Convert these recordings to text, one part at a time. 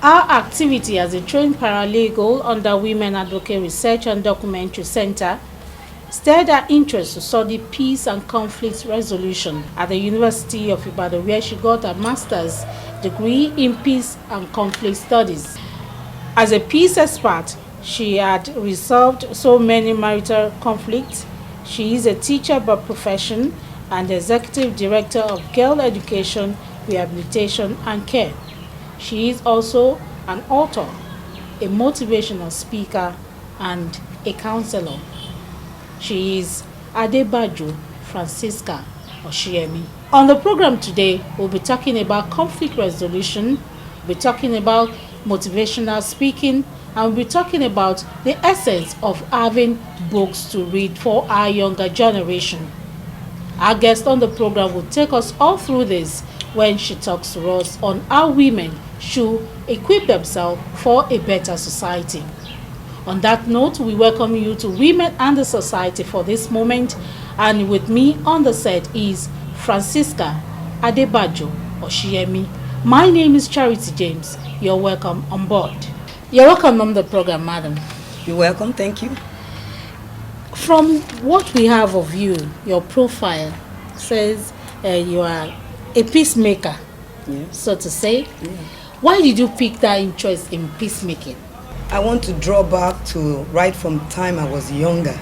Our activity as a trained paralegal under Women Advocate Research and Documentary Center stirred her interest to study peace and conflict resolution at the University of Ibadan, where she got a master's degree in peace and conflict studies. As a peace expert, she had resolved so many marital conflicts. She is a teacher by profession and executive director of Girl Education, Rehabilitation and Care. She is also an author, a motivational speaker, and a counselor. She is Adebajo Francissa Osinyemi. On the program today, we'll be talking about conflict resolution, we'll be talking about motivational speaking, and we'll be talking about the essence of having books to read for our younger generation. Our guest on the program will take us all through this when she talks to us on how women should equip themselves for a better society. On that note, we welcome you to Women and the Society for this moment, and with me on the set is Francissa Adebajo Osinyemi. My name is Charity James. You're welcome on board. You're welcome on the program, madam. You're welcome, thank you. From what we have of you, your profile says you are a peacemaker, so to say. Yeah. Why did you pick that interest in peacemaking? I want to draw back to right from the time I was younger.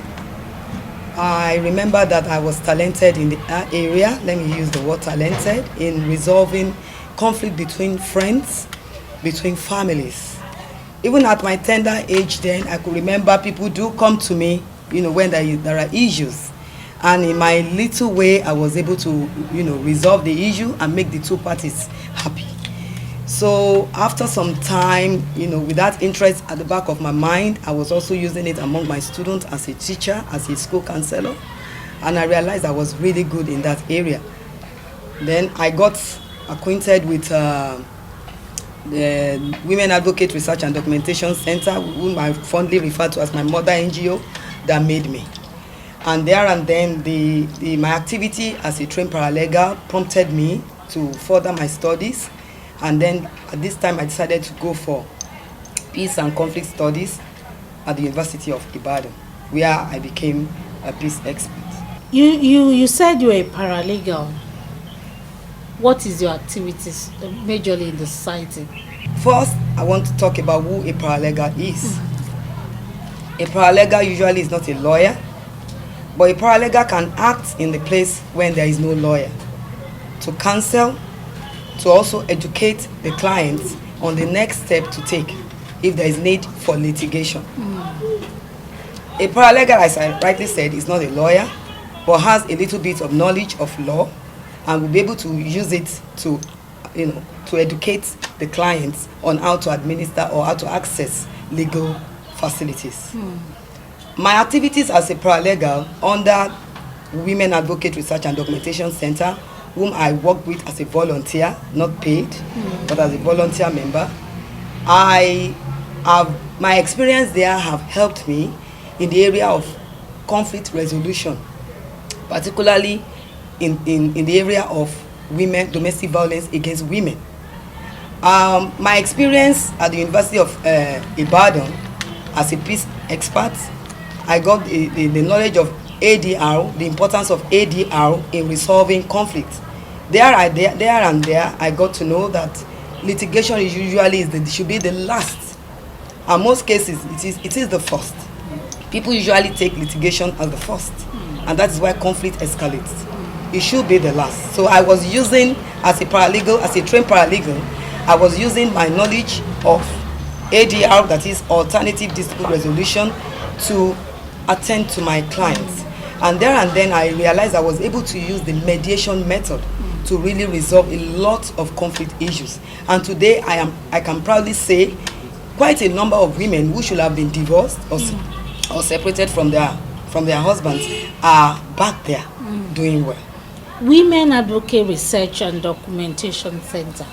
I remember that I was talented in the area, let me use the word talented, in resolving conflict between friends, between families. Even at my tender age then, I could remember people do come to me, when there are issues. And in my little way, I was able to, resolve the issue and make the two parties happy. So after some time, with that interest at the back of my mind, I was also using it among my students as a teacher, as a school counselor. And I realized I was really good in that area. Then I got acquainted with the Women Advocate Research and Documentation Center, whom I fondly refer to as my mother NGO, that made me. And there and then, my activity as a trained paralegal prompted me to further my studies. And then at this time, I decided to go for peace and conflict studies at the University of Ibadan, where I became a peace expert. You said you were a paralegal. What is your activities majorly in the society? First, I want to talk about who a paralegal is. A paralegal usually is not a lawyer, but a paralegal can act in the place when there is no lawyer, to counsel, to also educate the clients on the next step to take if there is need for litigation. A paralegal, as I rightly said, is not a lawyer, but has a little bit of knowledge of law and will be able to use it to, to educate the clients on how to administer or how to access legal facilities. My activities as a paralegal under Women Advocate Research and Documentation Center, whom I work with as a volunteer, not paid, but as a volunteer member, my experience there have helped me in the area of conflict resolution, particularly in the area of women, domestic violence against women. My experience at the University of Ibadan as a peace expert, I got the knowledge of ADR, the importance of ADR in resolving conflict. There and there, I got to know that litigation is usually should be the last. In most cases, it is the first. People usually take litigation as the first, and that is why conflict escalates. It should be the last. So I was using, as a paralegal, as a trained paralegal, I was using my knowledge of ADR, that is alternative dispute resolution, to attend to my clients. And there and then I realized I was able to use the mediation method to really resolve a lot of conflict issues. And today I can proudly say quite a number of women who should have been divorced or separated from their husbands are back there doing well. Women Advocate Research and Documentation Center.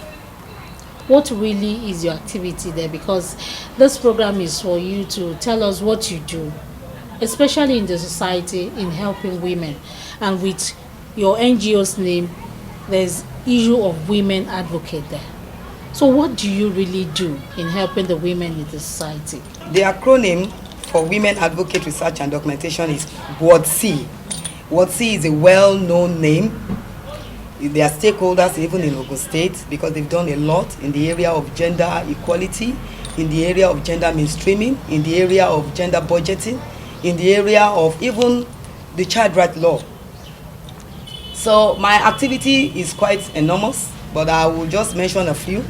What really is your activity there? Because this program is for you to tell us what you do, especially in the society, in helping women. And with your NGO's name, there's issue of women advocate there. So what do you really do in helping the women in the society? The acronym for Women Advocate Research and Documentation is WADC. WADC is a well-known name. They are stakeholders even in Ogun State because they've done a lot in the area of gender equality, in the area of gender mainstreaming, in the area of gender budgeting, in the area of even the child right law. So my activity is quite enormous, but I will just mention a few.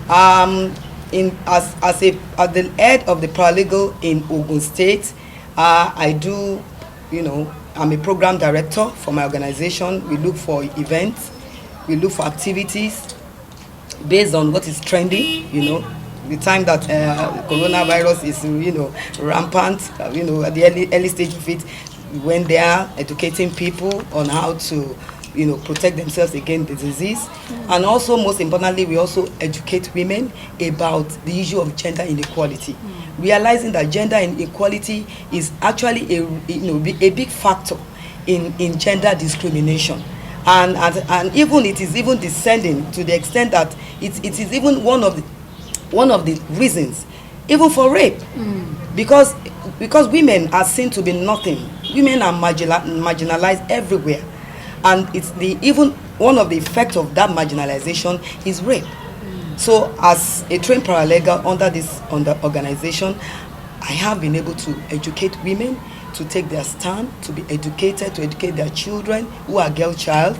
As the head of the paralegal in Ogun State, I do, I'm a program director for my organization. We look for events, we look for activities based on what is trending, the time that coronavirus is, rampant, at the early stage of it, when they are educating people on how to, protect themselves against the disease. And also, most importantly, we also educate women about the issue of gender inequality, realizing that gender inequality is actually a big factor in gender discrimination. And even it is even descending to the extent that it is even one of the reasons even for rape, because women are seen to be nothing. Women are marginalized everywhere, and it's even one of the effects of that marginalization is rape. So as a trained paralegal under this organization, I have been able to educate women to take their stand, to be educated, to educate their children who are girl child.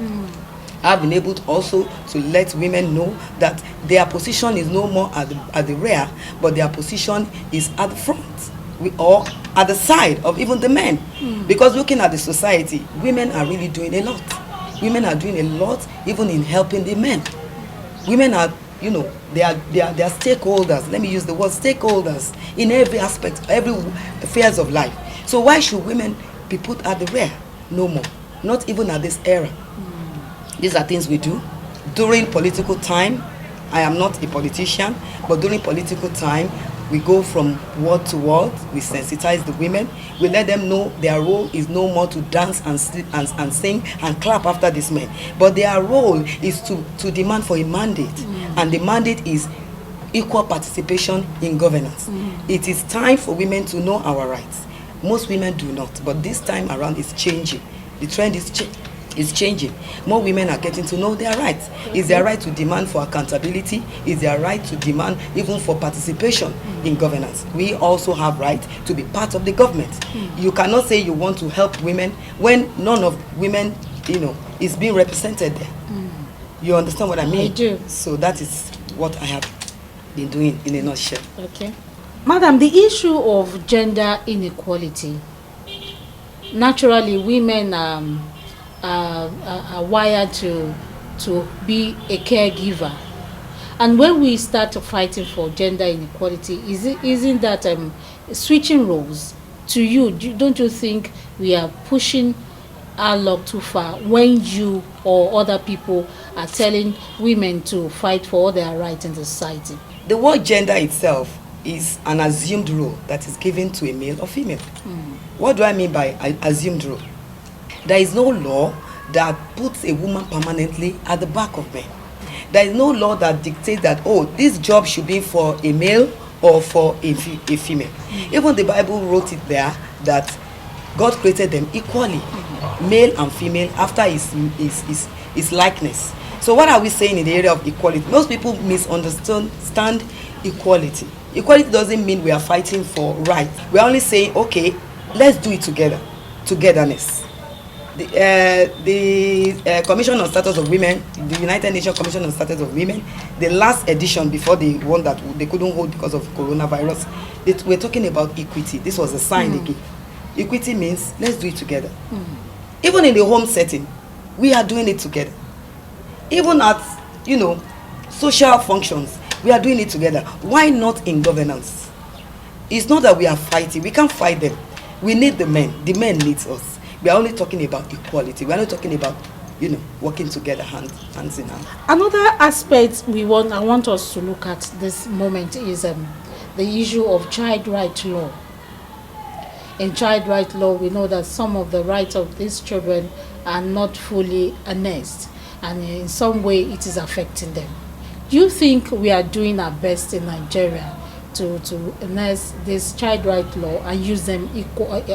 I've been able to also to let women know that their position is no more at the rear, but their position is at the front, or at the side of even the men. Because looking at the society, women are really doing a lot. Women are doing a lot even in helping the men. Women are, they are stakeholders. Let me use the word stakeholders in every aspect, every affairs of life. So why should women be put at the rear? No more. Not even at this era. These are things we do. During political time, I am not a politician, but during political time, we go from word to word, we sensitize the women, we let them know their role is no more to dance and sing and clap after these men. But their role is to demand for a mandate, and the mandate is equal participation in governance. It is time for women to know our rights. Most women do not, but this time around it's changing. The trend is changing. More women are getting to know their rights. It's their right to demand for accountability. It's their right to demand even for participation in governance. We also have right to be part of the government. You cannot say you want to help women when none of women, is being represented there. You understand what I mean? I do. So that is what I have been doing in a nutshell. Okay. Madam, the issue of gender inequality, naturally women are wired to be a caregiver, and when we start fighting for gender inequality, isn't that switching roles? To you, don't you think we are pushing our luck too far when you or other people are telling women to fight for all their rights in the society? The word gender itself is an assumed role that is given to a male or female. What do I mean by assumed role? There is no law that puts a woman permanently at the back of men. There is no law that dictates that, this job should be for a male or for a female. Even the Bible wrote it there that God created them equally, male and female, after his likeness. So what are we saying in the area of equality? Most people misunderstand equality. Equality doesn't mean we are fighting for rights. We are only saying, okay, let's do it together. Togetherness. The Commission on Status of Women, the United Nations Commission on Status of Women, the last edition before the one that they couldn't hold because of coronavirus, we're talking about equity. This was a sign they gave. Equity means let's do it together. Even in the home setting, we are doing it together. Even at, social functions, we are doing it together. Why not in governance? It's not that we are fighting. We can't fight them. We need the men. The men need us. We are only talking about equality. We are not talking about, working together hands in hand. Another aspect I want us to look at this moment is the issue of child right law. In child right law, we know that some of the rights of these children are not fully harnessed, and in some way it is affecting them. Do you think we are doing our best in Nigeria to enhance this child right law and use them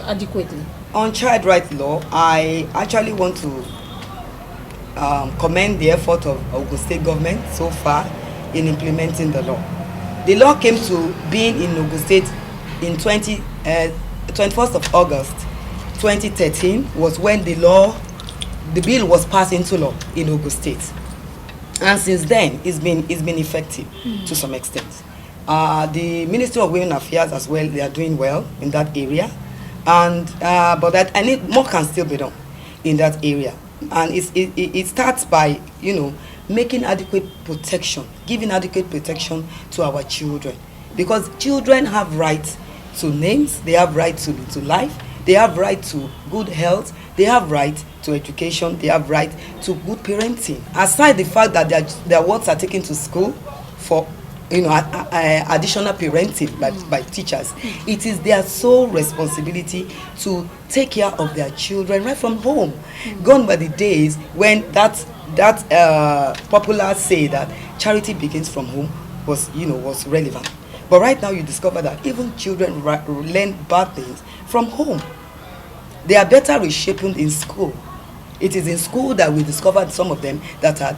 adequately? On child right law, I actually want to commend the effort of Ogun State government so far in implementing the law. The law came to being in Ogun State in 21st of August 2013 was when the bill was passed into law in Ogun State, and since then it's been effective to some extent. The Ministry of Women Affairs as well, they are doing well in that area, and but that I need more can still be done in that area, and it starts by making adequate protection, giving adequate protection to our children, because children have rights to names, they have right to life, they have right to good health, they have right to education, they have right to good parenting. Aside the fact that their words are taken to school for additional parenting by teachers, it is their sole responsibility to take care of their children right from home. Gone by the days when that popular say that charity begins from home was relevant. But right now you discover that even children learn bad things from home. They are better reshaped in school. It is in school that we discovered some of them that are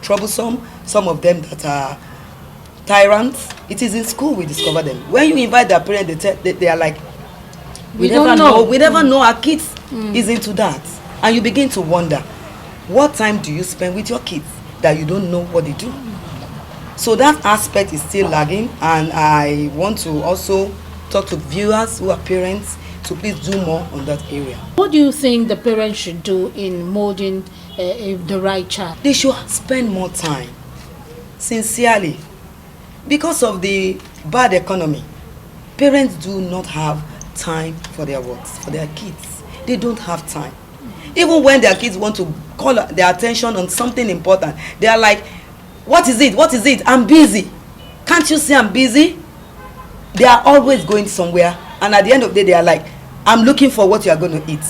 troublesome, some of them that are tyrants. It is in school we discover them. When you invite their parents, they are like, we never know our kids is into that. And you begin to wonder, what time do you spend with your kids that you don't know what they do? So that aspect is still lagging, and I want to also talk to viewers who are parents to please do more on that area. What do you think the parents should do in molding the right child? They should spend more time, sincerely. Because of the bad economy, parents do not have time for their works, for their kids. They don't have time. Even when their kids want to call their attention on something important, they are like, what is it? What is it? I'm busy. Can't you see I'm busy? They are always going somewhere, and at the end of the day, they are like, I'm looking for what you are going to eat.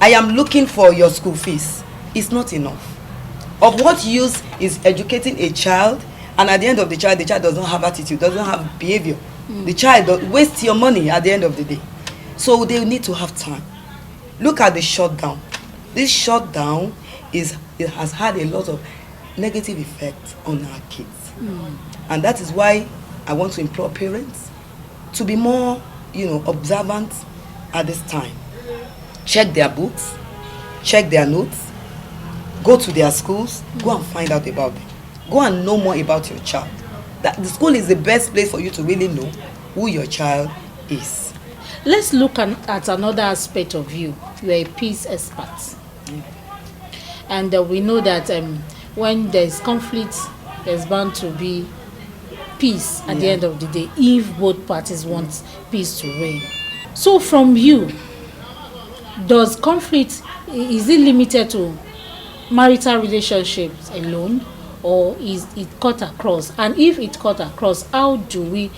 I am looking for your school fees. It's not enough. Of what use is educating a child, and at the end of the child does not have attitude, doesn't have behavior. The child wastes your money at the end of the day. So they need to have time. Look at the shutdown. This shutdown has had a lot of negative effects on our kids. And that is why I want to implore parents to be more, observant at this time. Check their books, check their notes, go to their schools, go and find out about them. Go and know more about your child. That the school is the best place for you to really know who your child is. Let's look at another aspect of you. You are a peace expert. And we know that when there's conflict, there's bound to be peace at the end of the day, if both parties want peace to reign. So from you, does conflict, is it limited to marital relationships alone, or is it cut across? And if it cut across, how do we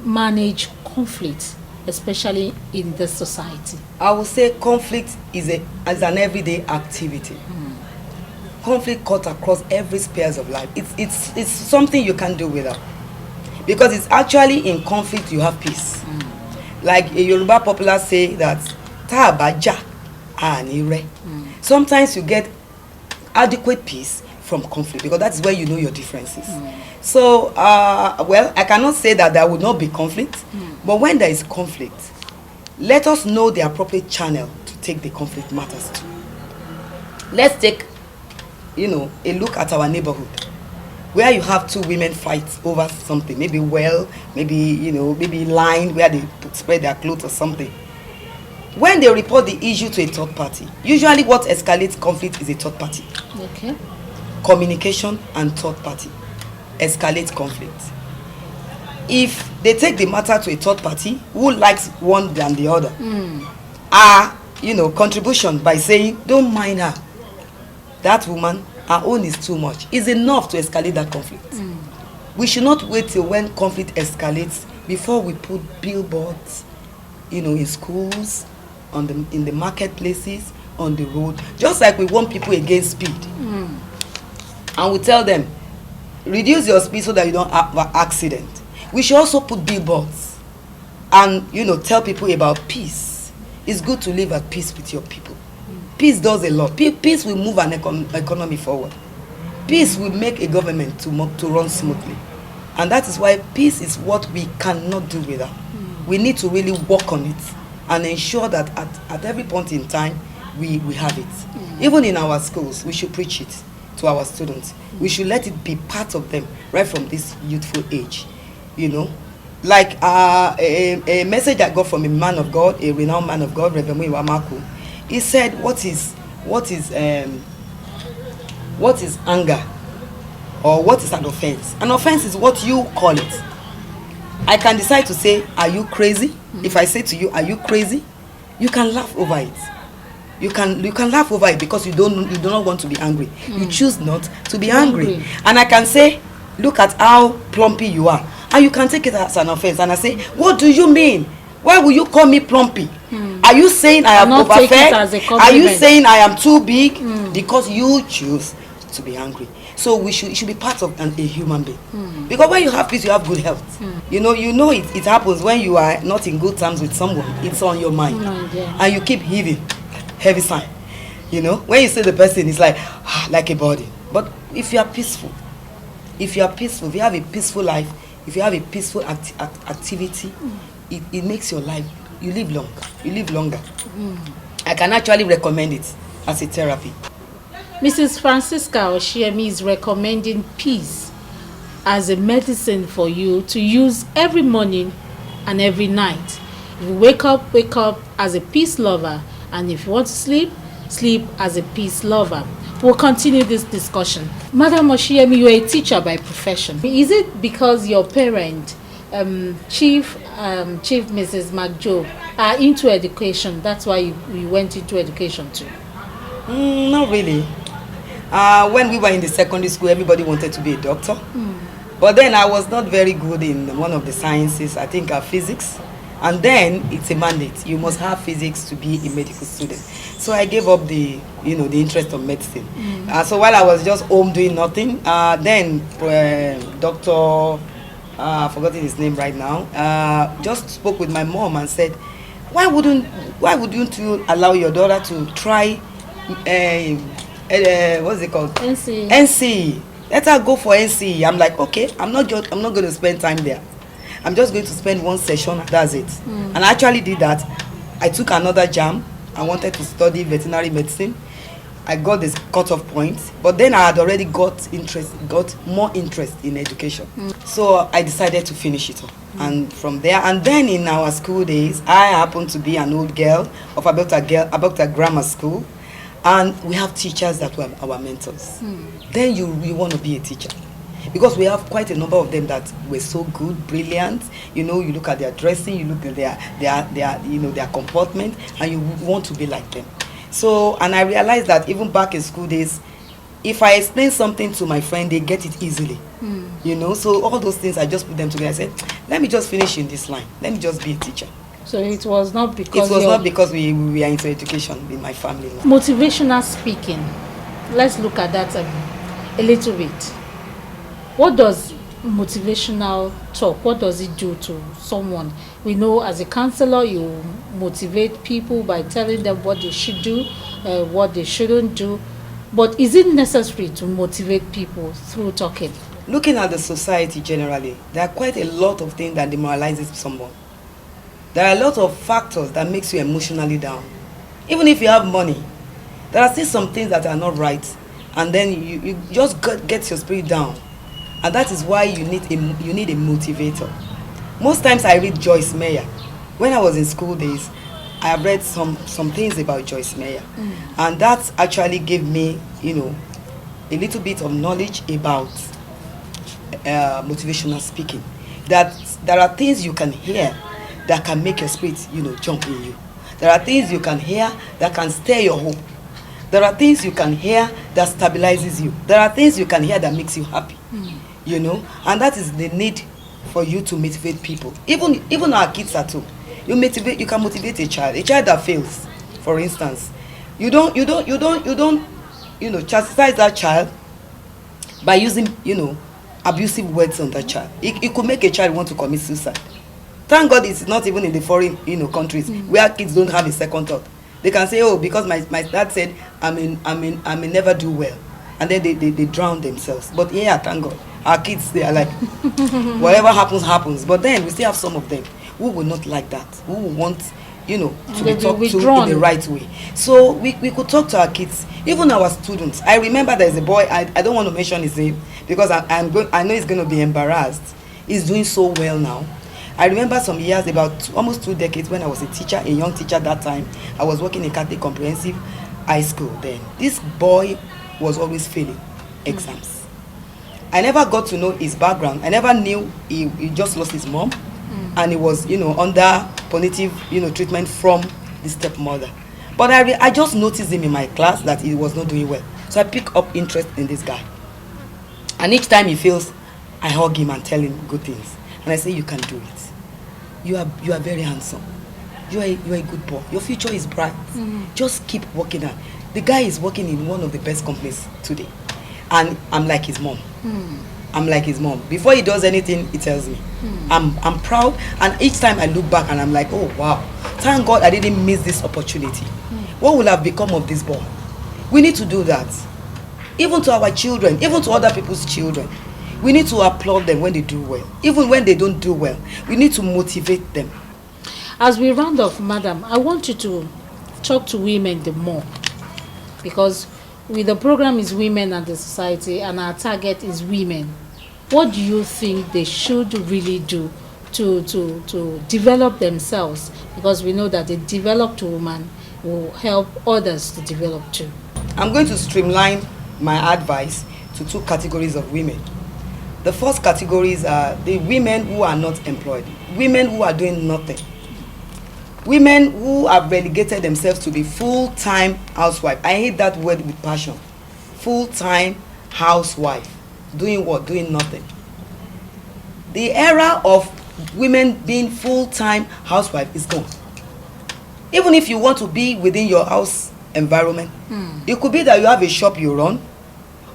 manage conflict, especially in this society? I would say conflict is an everyday activity. Conflict cut across every spheres of life. It's something you can't do without, because it's actually in conflict you have peace. Like a Yoruba popular say that ta baja anire. Sometimes you get adequate peace from conflict, because that's where you know your differences. So well, I cannot say that there will not be conflict, but when there is conflict, let us know the appropriate channel to take the conflict matters to. Let's take a look at our neighborhood, where you have two women fight over something, maybe maybe line where they spread their clothes or something. When they report the issue to a third party, usually what escalates conflict is a third party. Okay. Communication and third party escalates conflict. If they take the matter to a third party who likes one than the other, contribution by saying, don't mind her, that woman, her own is too much, is enough to escalate that conflict. We should not wait till when conflict escalates before we put billboards, in schools, in the marketplaces, on the road, just like we warn people against speed. and we tell them, reduce your speed so that you don't have an accident. We should also put billboards and, you know, tell people about peace. It's good to live at peace with your people. Peace does a lot. Peace will move an economy forward. Peace will make a government to run smoothly. And that is why peace is what we cannot do without. We need to really work on it and ensure that at every point in time we have it. Even in our schools, we should preach it to our students. We should let it be part of them right from this youthful age. You know, like a message I got from a man of God, a renowned man of God, Reverend Wamaku. He said, what is anger, or what is an offense? An offense is what you call it. I can decide to say, are you crazy? If I say to you, are you crazy? You can laugh over it. You can laugh over it because you do not want to be angry. You choose not to be angry. And I can say, look at how plumpy you are, and you can take it as an offense. And I say, what do you mean? Why will you call me plumpy? Are you saying I am overfed? Are you saying I am too big? Because you choose to be angry. So it should be part of a human being. Because when you have peace, you have good health. You know it happens when you are not in good terms with someone. It's on your mind. And you keep heavy sign. You know, when you see the person, it's like a body. But if you are peaceful, if you have a peaceful life, if you have a peaceful activity, it makes your life, you live longer. I can actually recommend it as a therapy. Mrs. Francissa Osinyemi is recommending peace as a medicine for you to use every morning and every night. If you wake up as a peace lover, and if you want to sleep as a peace lover. We'll continue this discussion. Madam Osinyemi, you are a teacher by profession. Is it because your parent, Chief Mrs. McJoe, are into education? That's why you went into education too? Not really. When we were in the secondary school, everybody wanted to be a doctor. But then I was not very good in one of the sciences, I think physics. And then it's a mandate. You must have physics to be a medical student. So I gave up the interest of medicine. So while I was just home doing nothing, then Dr. I've forgotten his name right now, just spoke with my mom and said, why wouldn't you allow your daughter to try what's it called? NCE. Let her go for NCE. I'm like, okay, I'm not going to spend time there. I'm just going to spend one session, that's it. And I actually did that. I took another JAM. I wanted to study veterinary medicine. I got this cut-off point, but then I had already got more interest in education. So I decided to finish it up. And from there, and then in our school days, I happened to be an old girl of about a grammar school, and we have teachers that were our mentors. Then you want to be a teacher, because we have quite a number of them that were so good, brilliant. You know, you look at their dressing, you look at their comportment, and you want to be like them. So, and I realized that even back in school days, if I explain something to my friend, they get it easily. You know, so all those things, I just put them together. I said, let me just finish in this line. Let me just be a teacher. So it was not because we are into education in my family. Motivational speaking. Let's look at that a little bit. What does motivational talk, what does it do to someone? We know as a counselor, you motivate people by telling them what they should do, what they shouldn't do. But is it necessary to motivate people through talking? Looking at the society generally, there are quite a lot of things that demoralizes someone. There are a lot of factors that makes you emotionally down. Even if you have money, there are still some things that are not right, and then you just get your spirit down. And that is why you need a motivator. Most times I read Joyce Meyer. When I was in school days, I have read some things about Joyce Meyer. And that actually gave me, a little bit of knowledge about motivational speaking. That there are things you can hear that can make your spirit, jump in you. There are things you can hear that can stir your hope. There are things you can hear that stabilizes you. There are things you can hear that makes you happy. And that is the need for you to motivate people. Even our kids at home. You can motivate a child that fails, for instance. You don't chastise that child by using, abusive words on that child. It could make a child want to commit suicide. Thank God it's not even in the foreign, countries where kids don't have a second thought. They can say, oh, because my dad said I may never do well, and then they drown themselves. But yeah, thank God, our kids, they are like, whatever happens. But then we still have some of them who will not like that, who will want, to be talked to in the right way. So we could talk to our kids, even our students. I remember there's a boy, I don't want to mention his name because I know he's going to be embarrassed. He's doing so well now. I remember some years, almost 2 decades, when I was a young teacher that time. I was working in Catholic Comprehensive High School then. This boy was always failing exams. I never got to know his background. I never knew he just lost his mom, and he was, under punitive, treatment from the stepmother. But I just noticed him in my class that he was not doing well. So I picked up interest in this guy. And each time he fails, I hug him and tell him good things. And I say, you can do it. You are very handsome. You are a good boy. Your future is bright. Just keep working on. The guy is working in one of the best companies today. And I'm like his mom. I'm like his mom. Before he does anything, he tells me. I'm proud. And each time I look back and I'm like, oh wow, thank God I didn't miss this opportunity. What will have become of this boy? We need to do that. Even to our children, even to other people's children. We need to applaud them when they do well. Even when they don't do well, we need to motivate them. As we round off, madam, I want you to talk to women the more, because the program is women and the society, and our target is women. What do you think they should really do to develop themselves? Because we know that a developed woman will help others to develop too. I'm going to streamline my advice to 2 categories of women. The first categories are the women who are not employed, women who are doing nothing, women who have relegated themselves to be full-time housewife. I hate that word with passion. Full-time housewife. Doing what? Doing nothing. The era of women being full-time housewife is gone. Even if you want to be within your house environment, it could be that you have a shop you run,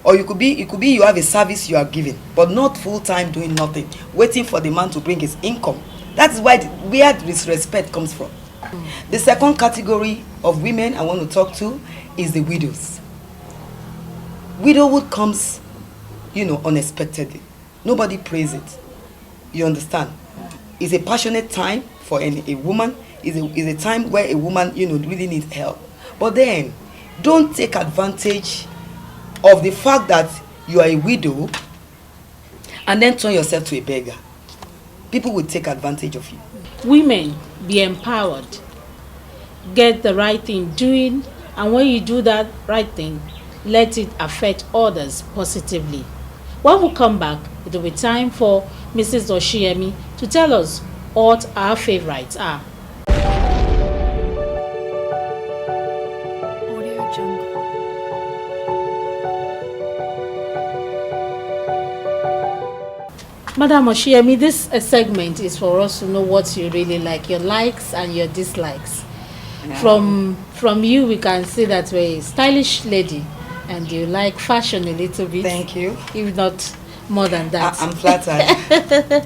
or it could be you have a service you are giving, but not full-time doing nothing, waiting for the man to bring his income. That's where disrespect comes from. The second category of women I want to talk to is the widows. Widowhood comes, unexpectedly. Nobody prays it. You understand? It's a passionate time for a woman. It's a time where a woman, really needs help. But then, don't take advantage of the fact that you are a widow and then turn yourself to a beggar. People will take advantage of you. Women, be empowered. Get the right thing doing, and when you do that right thing, let it affect others positively. When we come back, it will be time for Mrs. Osinyemi to tell us what our favorites are. Madam Osinyemi, this segment is for us to know what you really like, your likes and your dislikes. Yeah. From you, we can see that you're a stylish lady and you like fashion a little bit. Thank you. If not more than that. I'm flattered.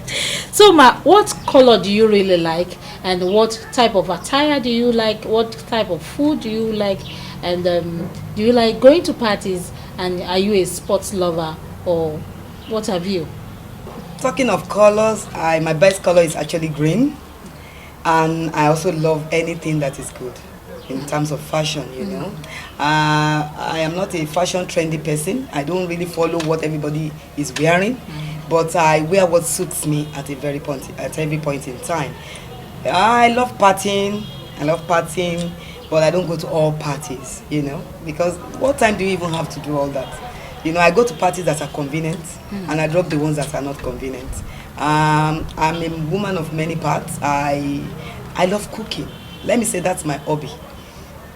So, what color do you really like, and what type of attire do you like? What type of food do you like? And do you like going to parties? And are you a sports lover, or what have you? Talking of colors, my best color is actually green, and I also love anything that is good in terms of fashion, I am not a fashion trendy person. I don't really follow what everybody is wearing, but I wear what suits me at every point in time. I love partying, but I don't go to all parties, because what time do you even have to do all that? I go to parties that are convenient, and I drop the ones that are not convenient. I'm a woman of many parts. I love cooking. Let me say that's my hobby.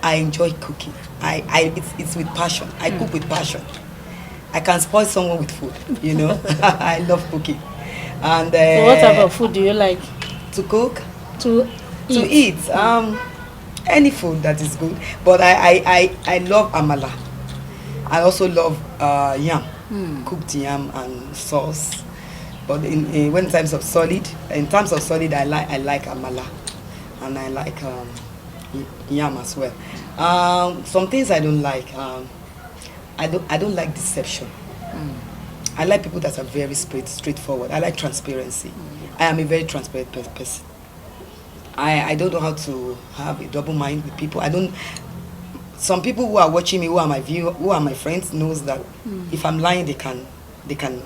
I enjoy cooking. It's with passion. I cook with passion. I can spoil someone with food, I love cooking. And so what type of food do you like? To cook? To eat. Any food that is good. But I love amala. I also love yam. cooked yam and sauce. But in terms of solid, I like amala, and I like yam as well. Some things I don't like. I don't like deception. I like people that are very straightforward. I like transparency. I am a very transparent person. I don't know how to have a double mind with people. Some people who are watching me, who are my friends, knows that if I'm lying, they can know.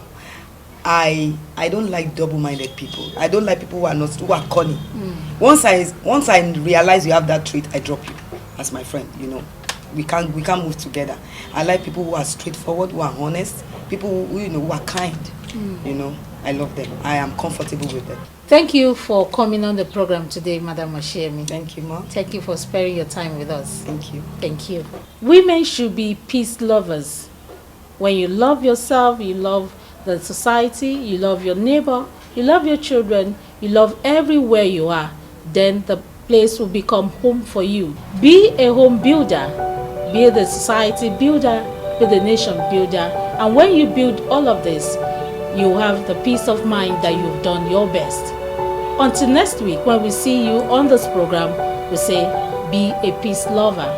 I don't like double-minded people. I don't like people who are corny. Once I realize you have that trait, I drop you as my friend. We can't move together. I like people who are straightforward, who are honest, people who are kind. I love them. I am comfortable with them. Thank you for coming on the program today, Madam Osinyemi. Thank you, Ma. Thank you for sparing your time with us. Thank you. Thank you. Women should be peace lovers. When you love yourself, you love the society, you love your neighbor, you love your children, you love everywhere you are, then the place will become home for you. Be a home builder, be the society builder, be the nation builder, and when you build all of this, you have the peace of mind that you've done your best. Until next week, when we see you on this program, we say, be a peace lover.